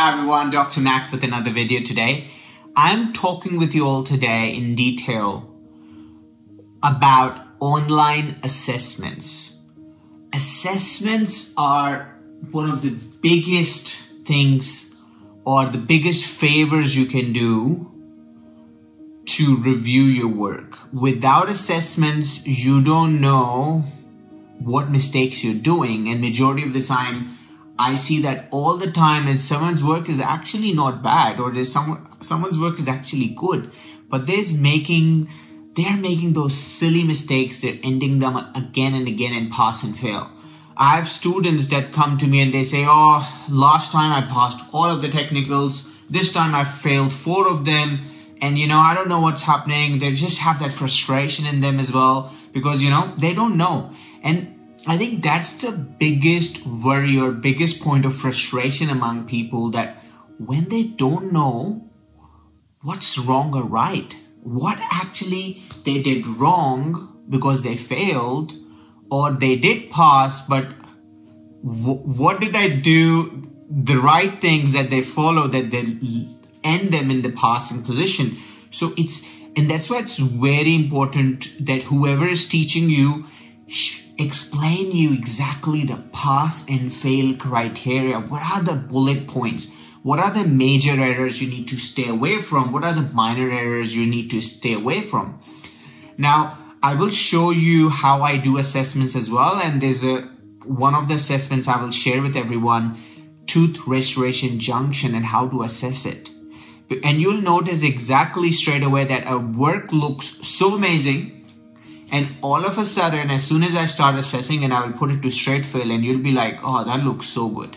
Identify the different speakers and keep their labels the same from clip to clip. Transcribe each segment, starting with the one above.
Speaker 1: Hi everyone, Dr. Mak with another video today. I'm talking with you all today in detail about online assessments. Assessments are one of the biggest things or the biggest favors you can do to review your work. Without assessments, you don't know what mistakes you're doing, and majority of the time I see that all the time, and someone's work is actually not bad, or there's someone's work is actually good, but they're making those silly mistakes. They're ending them again and again and pass and fail. I have students that come to me and they say, oh, last time I passed all of the technicals, this time I failed 4 of them, and I don't know what's happening. They just have that frustration in them as well because they don't know. And I think that's the biggest worry or biggest point of frustration among people, that when they don't know what's wrong or right, what actually they did wrong because they failed, or they did pass, but what did I do, the right things that they follow that they end them in the passing position. So and that's why it's very important that whoever is teaching you explain you exactly the pass and fail criteria. What are the bullet points? What are the major errors you need to stay away from? What are the minor errors you need to stay away from? Now, I will show you how I do assessments as well. And there's one of the assessments I will share with everyone, tooth restoration junction, and how to assess it. And you'll notice exactly straight away that a work looks so amazing, and all of a sudden, as soon as I start assessing and I will put it to straight fail, and you'll be like, oh, that looks so good.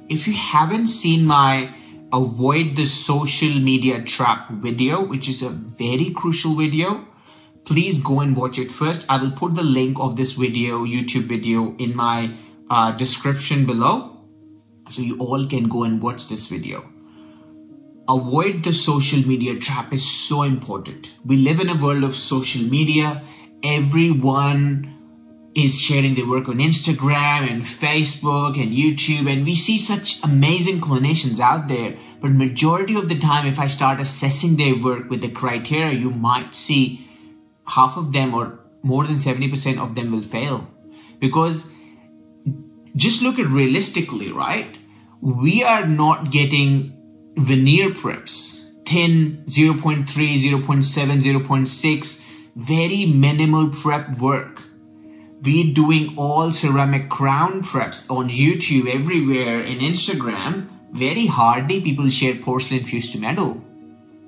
Speaker 1: If you haven't seen my Avoid the Social Media Trap video, which is a very crucial video, please go and watch it first. I will put the link of this video, YouTube video, in my description below, so you all can go and watch this video. Avoid the social media trap is so important. We live in a world of social media. Everyone is sharing their work on Instagram and Facebook and YouTube, and we see such amazing clinicians out there. But majority of the time, if I start assessing their work with the criteria, you might see half of them or more than 70% of them will fail. Because just look at realistically, right? We are not getting veneer preps, thin 0.3, 0.7, 0.6, very minimal prep work. We're doing all ceramic crown preps on YouTube, everywhere, in Instagram. Very hardly people share porcelain fused to metal.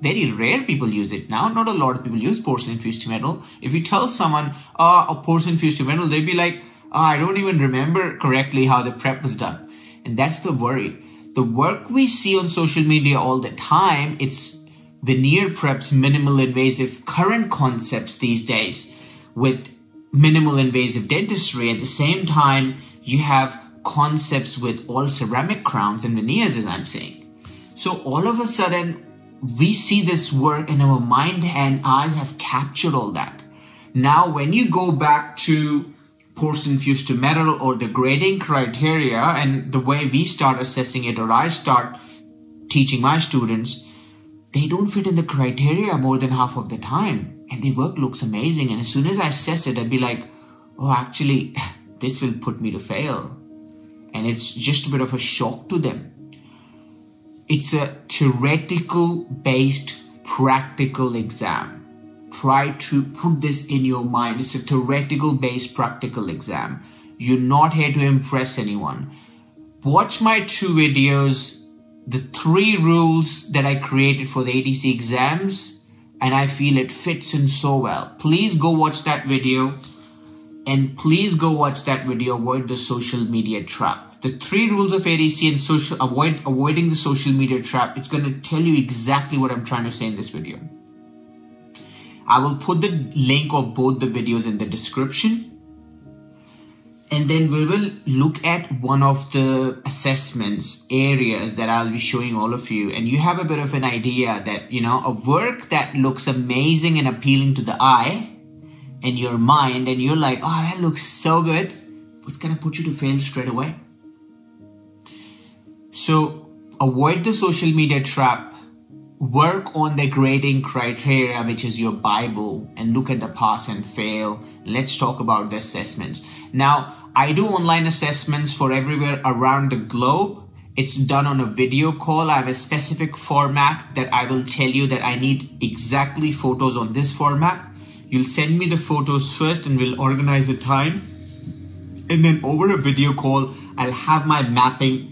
Speaker 1: Very rare people use it now. Not a lot of people use porcelain fused to metal. If you tell someone, a porcelain fused to metal, they'll be like, I don't even remember correctly how the prep was done. And that's the worry. The work we see on social media all the time, it's veneer preps, minimal invasive, current concepts these days with minimal invasive dentistry. At the same time, you have concepts with all ceramic crowns and veneers, as I'm saying. So all of a sudden, we see this work and our mind and eyes have captured all that. Now, when you go back to porcelain fused to metal or the grading criteria and the way we start assessing it, or I start teaching my students, they don't fit in the criteria more than half of the time, and the work looks amazing. And as soon as I assess it, I'd be like, oh, actually, this will put me to fail. And it's just a bit of a shock to them. It's a theoretical based practical exam. Try to put this in your mind. It's a theoretical based practical exam. You're not here to impress anyone. Watch my 2 videos, the 3 rules that I created for the ATC exams, and I feel it fits in so well. Please go watch that video, and please go watch that video, Avoid the Social Media Trap. The 3 rules of ATC and avoiding the social media trap. It's going to tell you exactly what I'm trying to say in this video. I will put the link of both the videos in the description. And then we will look at one of the assessments areas that I'll be showing all of you. And you have a bit of an idea that, a work that looks amazing and appealing to the eye and your mind, and you're like, oh, that looks so good, but it's going to put you to fail straight away. So avoid the social media trap, work on the grading criteria, which is your Bible, and look at the pass and fail. Let's talk about the assessments. Now, I do online assessments for everywhere around the globe. It's done on a video call. I have a specific format that I will tell you that I need exactly photos on this format. You'll send me the photos first and we'll organize a time. And then over a video call, I'll have my mapping.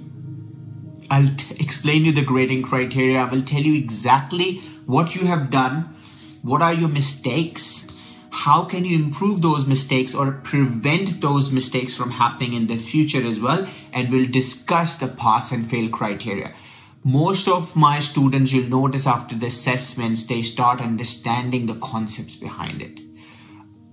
Speaker 1: I'll explain you the grading criteria. I will tell you exactly what you have done. What are your mistakes? How can you improve those mistakes or prevent those mistakes from happening in the future as well? And we'll discuss the pass and fail criteria. Most of my students, you'll notice after the assessments, they start understanding the concepts behind it.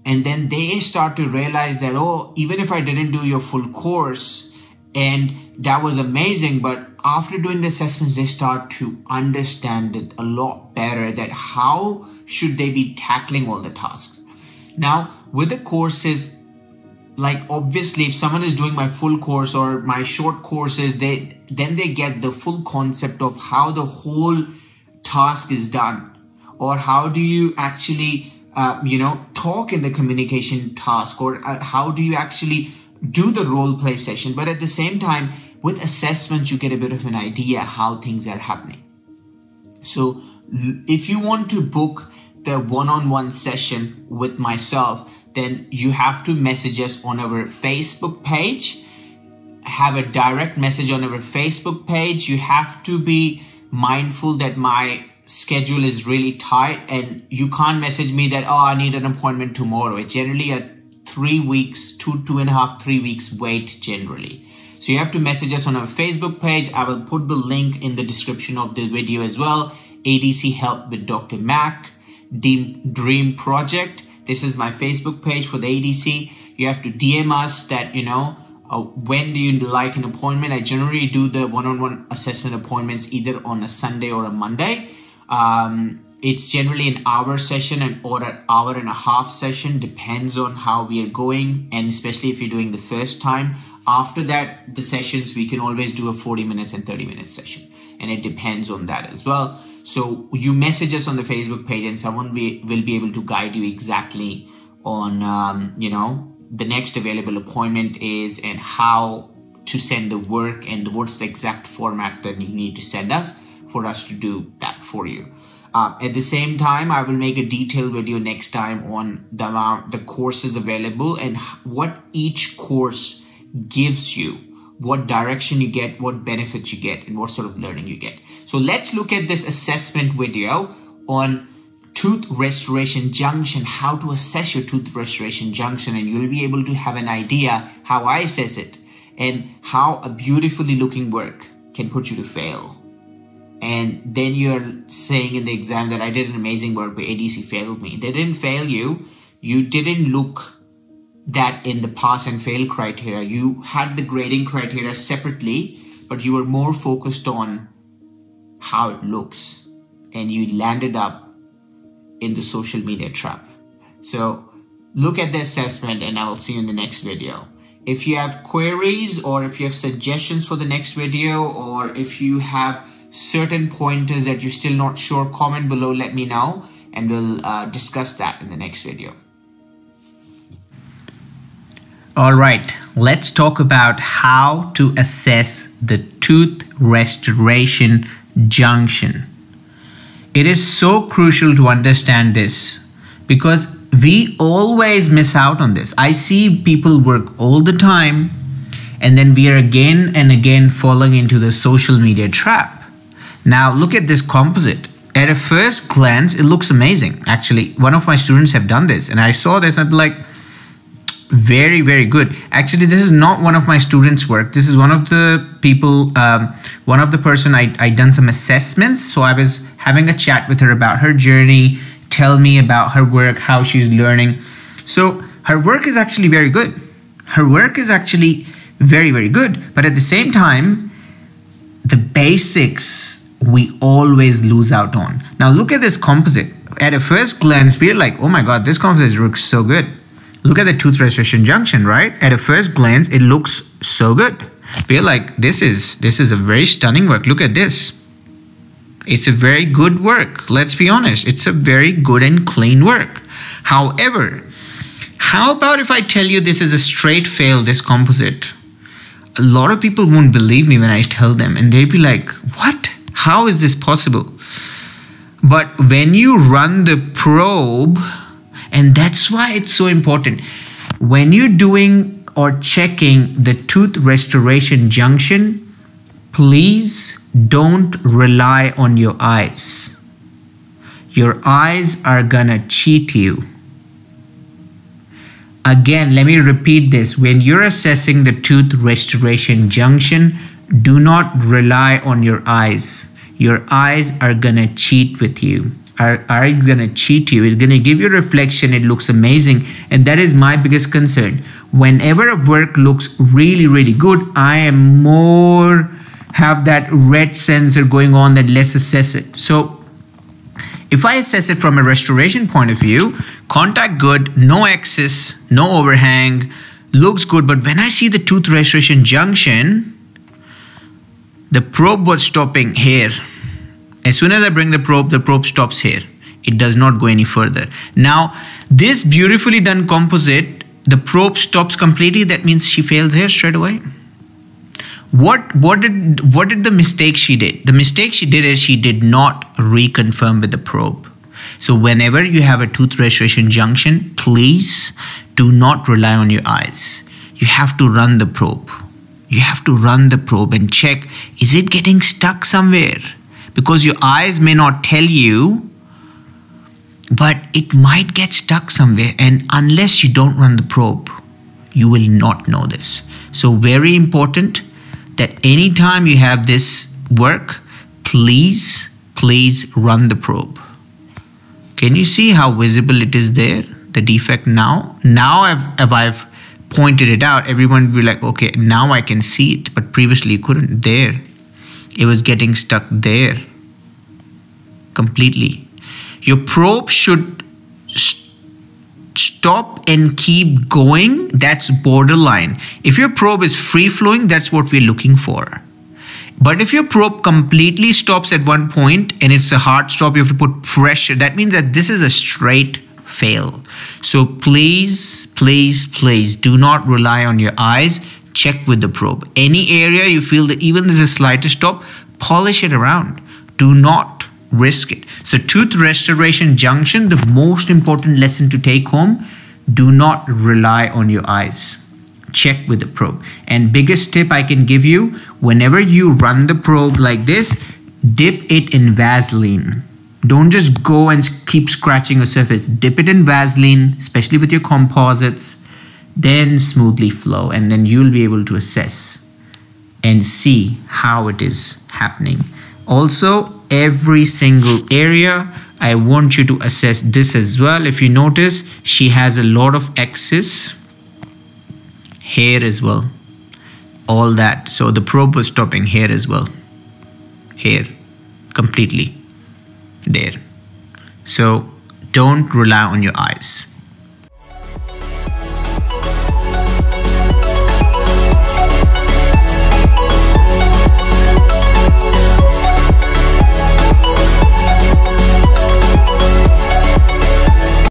Speaker 1: And then they start to realize that, oh, even if I didn't do your full course and that was amazing, but after doing the assessments, they start to understand it a lot better, that how should they be tackling all the tasks. Now, with the courses, like obviously if someone is doing my full course or my short courses, then they get the full concept of how the whole task is done, or how do you actually talk in the communication task, or how do you actually do the role play session. But at the same time, with assessments, you get a bit of an idea how things are happening. So if you want to book the one-on-one session with myself, then you have to message us on our Facebook page. Have a direct message on our Facebook page. You have to be mindful that my schedule is really tight and you can't message me that, oh, I need an appointment tomorrow. It's generally a 3 weeks, 2.5, 3 weeks wait generally. So you have to message us on our Facebook page. I will put the link in the description of the video as well. ADC Help with Dr. Mak, Dream Project. This is my Facebook page for the ADC. You have to DM us that, when do you like an appointment? I generally do the one-on-one assessment appointments either on a Sunday or a Monday. It's generally an hour session or an hour and a half session, depends on how we are going, and especially if you're doing the first time. After that, the sessions, we can always do a 40 minutes and 30 minutes session, and it depends on that as well. So you message us on the Facebook page and someone will be able to guide you exactly on, the next available appointment is and how to send the work and what's the exact format that you need to send us for us to do that for you. At the same time, I will make a detailed video next time on the courses available and what each course gives you, what direction you get, what benefits you get, and what sort of learning you get. So let's look at this assessment video on tooth restoration junction, how to assess your tooth restoration junction, and you'll be able to have an idea how I assess it and how a beautifully looking work can put you to fail. And then you're saying in the exam that I did an amazing work but ADC failed me. They didn't fail you. You didn't look that in the pass and fail criteria. You had the grading criteria separately, but you were more focused on how it looks, and you landed up in the social media trap. So look at the assessment and I will see you in the next video. If you have queries or if you have suggestions for the next video, or if you have certain pointers that you're still not sure, comment below, let me know, and we'll discuss that in the next video. All right, let's talk about how to assess the tooth restoration junction. It is so crucial to understand this because we always miss out on this. I see people work all the time and then we are again and again falling into the social media trap. Now look at this composite. At a first glance, it looks amazing. Actually, one of my students have done this and I saw this and I'd be like, very, very good. Actually, this is not one of my students' work. This is one of the people, one of the person I done some assessments. So I was having a chat with her about her journey, tell me about her work, how she's learning. So her work is actually very good. Her work is actually very, very good. But at the same time, the basics we always lose out on. Now look at this composite. At a first glance, we're like, oh my God, this composite looks so good. Look at the tooth restoration junction, right? At a first glance, it looks so good. we're like, this is a very stunning work. Look at this. It's a very good work. Let's be honest. It's a very good and clean work. However, how about if I tell you this is a straight fail, this composite? A lot of people won't believe me when I tell them, and they'll be like, what? How is this possible? But when you run the probe, and that's why it's so important, when you're doing or checking the tooth restoration junction, please don't rely on your eyes. Your eyes are gonna cheat you. Again, let me repeat this. When you're assessing the tooth restoration junction, do not rely on your eyes. Your eyes are gonna cheat with you. Are gonna cheat you. It's gonna give you a reflection. It looks amazing. And that is my biggest concern. Whenever a work looks really, really good, I am more have that red sensor going on that let's assess it. So if I assess it from a restoration point of view, contact good, no excess, no overhang, looks good. But when I see the tooth restoration junction, the probe was stopping here. As soon as I bring the probe stops here. It does not go any further. Now, this beautifully done composite, the probe stops completely. That means she fails here straight away. What did the mistake she did? The mistake she did is she did not reconfirm with the probe. So whenever you have a tooth restoration junction, please do not rely on your eyes. You have to run the probe. You have to run the probe and check, is it getting stuck somewhere? Because your eyes may not tell you, but it might get stuck somewhere. And unless you don't run the probe, you will not know this. So very important that anytime you have this work, please run the probe. Can you see how visible it is there? The defect now? Now I've pointed it out, everyone will be like, okay, now I can see it, but previously you couldn't. There, it was getting stuck there completely. Your probe should stop and keep going. That's borderline. If your probe is free flowing, that's what we're looking for. But if your probe completely stops at one point and it's a hard stop, you have to put pressure. That means that this is a straight fail. So please do not rely on your eyes. Check with the probe. Any area you feel that even there's a slightest stop, polish it around. Do not risk it. So tooth restoration junction, the most important lesson to take home, do not rely on your eyes. Check with the probe. And biggest tip I can give you, whenever you run the probe like this, dip it in Vaseline. Don't just go and keep scratching a surface. Dip it in Vaseline, especially with your composites, then smoothly flow, and then you'll be able to assess and see how it is happening. Also, every single area, I want you to assess this as well. If you notice, she has a lot of excess hair as well, all that. So the probe was stopping here as well, here completely there. So don't rely on your eyes.